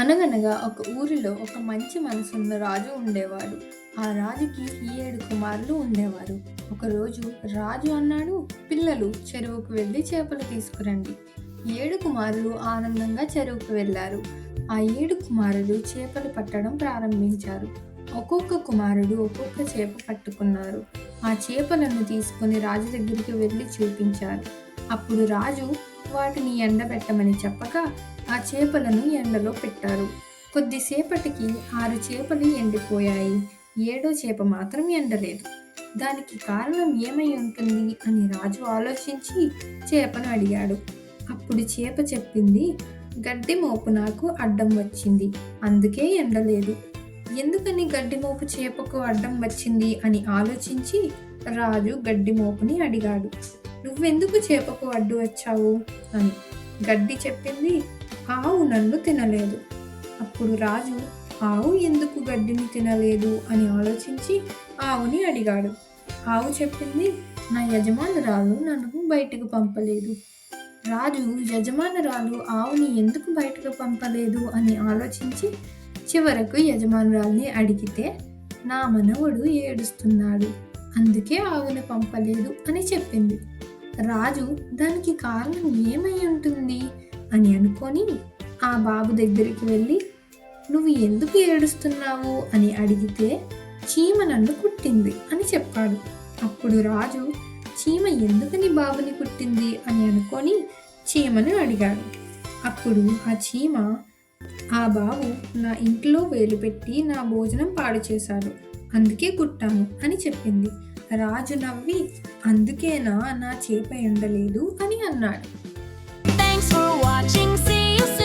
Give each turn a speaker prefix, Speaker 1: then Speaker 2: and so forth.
Speaker 1: అనగనగా ఒక ఊరిలో ఒక మంచి మనసున్న రాజు ఉండేవాడు. ఆ రాజుకి 7 కుమారులు ఉండేవారు. ఒకరోజు రాజు అన్నాడు, పిల్లలు చెరువుకు వెళ్ళి చేపలు తీసుకురండి. 7 కుమారులు ఆనందంగా చెరువుకు వెళ్ళారు. ఆ 7 కుమారులు చేపలు పట్టడం ప్రారంభించారు. ఒక్కొక్క కుమారుడు ఒక్కొక్క చేప పట్టుకున్నారు. ఆ చేపలను తీసుకుని రాజు దగ్గరికి వెళ్ళి చూపించారు. అప్పుడు రాజు వాటిని ఎండబెట్టమని చెప్పగా ఆ చేపలను ఎండలో పెట్టారు. కొద్దిసేపటికి 6 చేపలు ఎండిపోయాయి. 7వ చేప మాత్రం ఎండలేదు. దానికి కారణం ఏమై ఉంటుంది అని రాజు ఆలోచించి చేపను అడిగాడు. అప్పుడు చేప చెప్పింది, గడ్డి మోపు నాకు అడ్డం వచ్చింది, అందుకే ఎండలేదు. ఎందుకని గడ్డి మోపు చేపకు అడ్డం వచ్చింది అని ఆలోచించి రాజు గడ్డి మోపుని అడిగాడు, నువ్వెందుకు చేపకు అడ్డు వచ్చావు అని. గడ్డి చెప్పింది, ఆవు నన్ను తినలేదు. అప్పుడు రాజు ఆవు ఎందుకు గడ్డిని తినలేదు అని ఆలోచించి ఆవుని అడిగాడు. ఆవు చెప్పింది, నా యజమానురాలు నన్ను బయటకు పంపలేదు. రాజు యజమానురాలు ఆవుని ఎందుకు బయటకు పంపలేదు అని ఆలోచించి చివరకు యజమానురాల్ని అడిగితే, నా మనవడు ఏడుస్తున్నాడు, అందుకే ఆవుని పంపలేదు అని చెప్పింది. రాజు దానికి కారణం ఏమై ఉంటుంది అని అనుకొని ఆ బాబు దగ్గరికి వెళ్ళి, నువ్వు ఎందుకు ఏడుస్తున్నావు అని అడిగితే, చీమ నన్ను కుట్టింది అని చెప్పాడు. అప్పుడు రాజు చీమ ఎందుకని బాబుని కుట్టింది అని అనుకొని చీమను అడిగాడు. అప్పుడు ఆ చీమ, ఆ బాబు నా ఇంట్లో వేలు పెట్టి నా భోజనం పాడు చేశాడు, అందుకే కుట్టాను అని చెప్పింది. రాజు నవ్వి, అందుకేనా నా చేప ఎండలేదు అని అన్నాడు.
Speaker 2: Thanks for watching. See you soon.